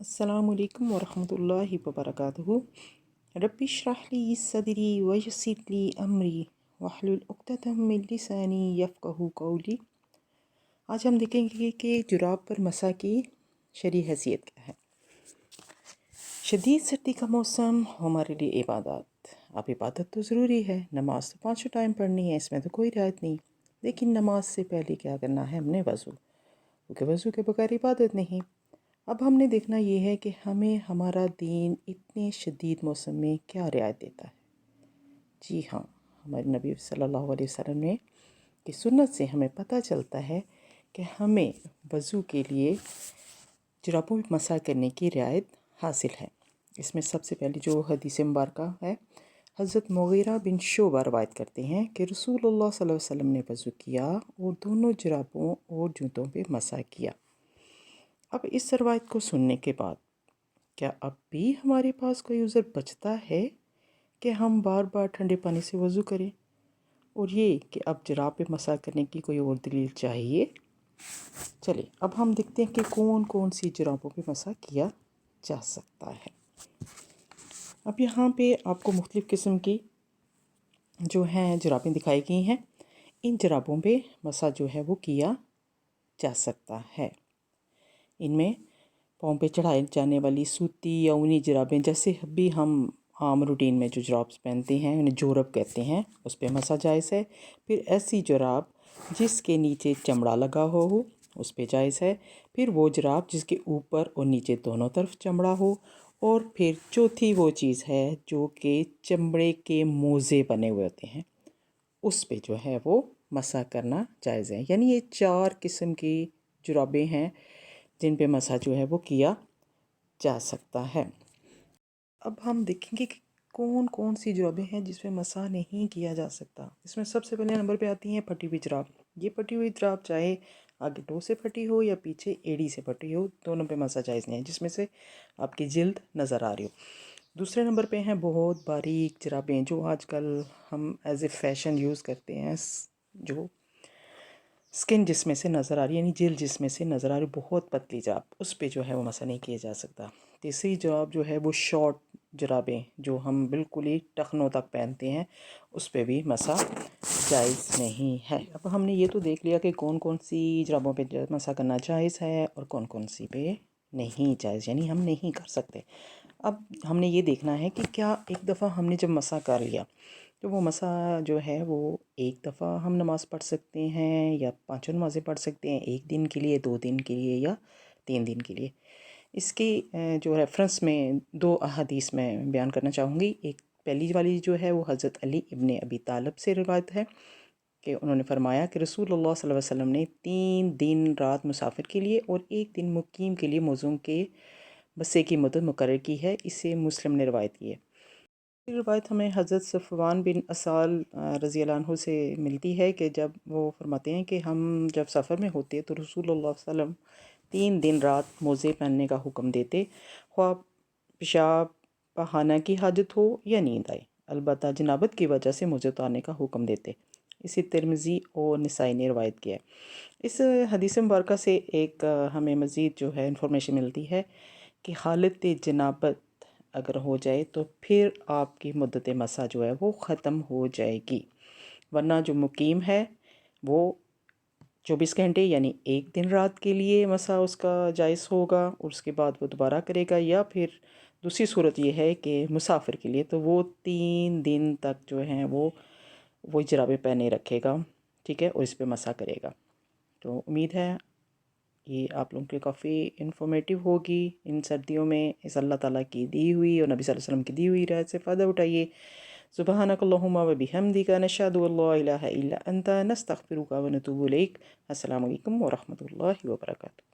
السلام علیکم ورحمۃ اللہ وبرکاتہ۔ رب اشرح لی صدری ویسر لی امری واحلل عقدۃ من لسانی یفقہوا قولی۔ آج ہم دیکھیں گے کہ جراب پر مسح کی شرعی حیثیت کیا ہے۔ شدید سردی کا موسم ہمارے لیے عبادات، اب عبادت تو ضروری ہے، نماز تو 5 ٹائم پڑھنی ہے، اس میں تو کوئی رعایت نہیں، لیکن نماز سے پہلے کیا کرنا ہے؟ ہم نے وضو، کیونکہ وضو کے بغیر عبادت نہیں۔ اب ہم نے دیکھنا یہ ہے کہ ہمیں ہمارا دین اتنے شدید موسم میں کیا رعایت دیتا ہے۔ جی ہاں، ہمارے نبی صلی اللہ علیہ وسلم نے کی سنت سے ہمیں پتہ چلتا ہے کہ ہمیں وضو کے لیے جرابوں میں مسح کرنے کی رعایت حاصل ہے۔ اس میں سب سے پہلے جو حدیث مبارکہ ہے، حضرت مغیرہ بن شعبہ روایت کرتے ہیں کہ رسول اللہ صلی اللہ علیہ وسلم نے وضو کیا اور دونوں جرابوں اور جوتوں پہ مسح کیا۔ اب اس روایت کو سننے کے بعد کیا اب بھی ہمارے پاس کوئی عذر بچتا ہے کہ ہم بار بار ٹھنڈے پانی سے وضو کریں، اور یہ کہ اب جراب پہ مسح کرنے کی کوئی اور دلیل چاہیے؟ چلیں اب ہم دیکھتے ہیں کہ کون کون سی جرابوں پہ مسح کیا جا سکتا ہے۔ اب یہاں پہ آپ کو مختلف قسم کی جو ہیں جرابیں دکھائی گئی ہیں۔ ان جرابوں پہ مسح جو ہے وہ کیا جا سکتا ہے۔ ان میں پاؤں پہ چڑھائے جانے والی سوتی یا اونی جرابیں، جیسے بھی ہم عام روٹین میں جو جرابس پہنتے ہیں انہیں جورب کہتے ہیں، اس پہ مسح جائز ہے۔ پھر ایسی جراب جس کے نیچے چمڑا لگا ہو اس پہ جائز ہے۔ پھر وہ جراب جس کے اوپر اور نیچے دونوں طرف چمڑا ہو، اور پھر چوتھی وہ چیز ہے جو کہ چمڑے کے موزے بنے ہوئے ہوتے ہیں، اس پہ جو ہے وہ مسح کرنا جائز ہے۔ یعنی یہ 4 قسم کی جرابیں ہیں جن پہ مسح جو ہے وہ کیا جا سکتا ہے۔ اب ہم دیکھیں گے کہ کون کون سی جرابیں ہیں جس پہ مسح نہیں کیا جا سکتا۔ اس میں سب سے پہلے نمبر پہ آتی ہیں پھٹی ہوئی جراب۔ یہ پھٹی ہوئی جراب چاہے آگے ٹو سے پھٹی ہو یا پیچھے ایڑی سے پھٹی ہو، دونوں پہ مسح جائز نہیں ہے، جس میں سے آپ کی جلد نظر آ رہی ہو۔ دوسرے نمبر پہ ہیں بہت باریک جرابیں، جو آج کل ہم ایز اے فیشن یوز کرتے ہیں، جو سکن جس میں سے نظر آ رہی ہے، یعنی جلد جس میں سے نظر آ رہی ہے، بہت پتلی جراب، اس پہ جو ہے وہ مسح نہیں کیا جا سکتا۔ تیسری جراب جو ہے وہ شارٹ جرابیں، جو ہم بالکل ہی ٹخنوں تک پہنتے ہیں، اس پہ بھی مسح جائز نہیں ہے۔ اب ہم نے یہ تو دیکھ لیا کہ کون کون سی جرابوں پہ مسح کرنا جائز ہے اور کون کون سی پہ نہیں جائز، یعنی ہم نہیں کر سکتے۔ اب ہم نے یہ دیکھنا ہے کہ کیا ایک دفعہ ہم نے جب مسح کر لیا تو وہ مسح جو ہے وہ ایک دفعہ ہم نماز پڑھ سکتے ہیں یا 5 نمازیں پڑھ سکتے ہیں، 1 دن کے لیے، 2 دن کے لیے یا 3 دن کے لیے۔ اس کی جو ریفرنس میں 2 احادیث میں بیان کرنا چاہوں گی۔ ایک پہلی والی جو ہے وہ حضرت علی ابن ابی طالب سے روایت ہے کہ انہوں نے فرمایا کہ رسول اللہ صلی اللہ علیہ وسلم نے 3 دن رات مسافر کے لیے اور 1 دن مقیم کے لیے موزوں کے بسے کی مدت مقرر کی ہے۔ اسے مسلم نے روایت کی ہے۔ یہ روایت ہمیں حضرت صفوان بن اسال رضی اللہ عنہ سے ملتی ہے کہ جب وہ فرماتے ہیں کہ ہم جب سفر میں ہوتے تو رسول اللہ صلی اللہ علیہ وسلم 3 دن رات موزے پہننے کا حکم دیتے، خواہ پیشاب بہانا کی حاجت ہو یا نیند آئے، البتہ جنابت کی وجہ سے موزے اتارنے کا حکم دیتے۔ اسے ترمذی اور نسائی نے روایت کیا ہے۔ اس حدیث مبارکہ سے ایک ہمیں مزید جو ہے انفارمیشن ملتی ہے کہ حالت جنابت اگر ہو جائے تو پھر آپ کی مدت مسح جو ہے وہ ختم ہو جائے گی، ورنہ جو مقیم ہے وہ 24 گھنٹے یعنی 1 دن رات کے لیے مسح اس کا جائز ہوگا، اور اس کے بعد وہ دوبارہ کرے گا، یا پھر دوسری صورت یہ ہے کہ مسافر کے لیے تو وہ 3 دن تک جو ہیں وہ جرابیں پہنے رکھے گا، ٹھیک ہے، اور اس پہ مسح کرے گا۔ تو امید ہے یہ آپ لوگوں کے کافی انفارمیٹیو ہوگی ان سردیوں میں۔ اس اللہ تعالیٰ کی دی ہوئی اور نبی صلی اللہ علیہ وسلم کی دی ہوئی رعایت سے فائدہ اٹھائیے۔ سبحانک اللہم و بحمدک، نشہد ان لا الہ الا انت، نستغفرک و نتوب الیک۔ السلام علیکم ورحمۃ اللہ وبرکاتہ۔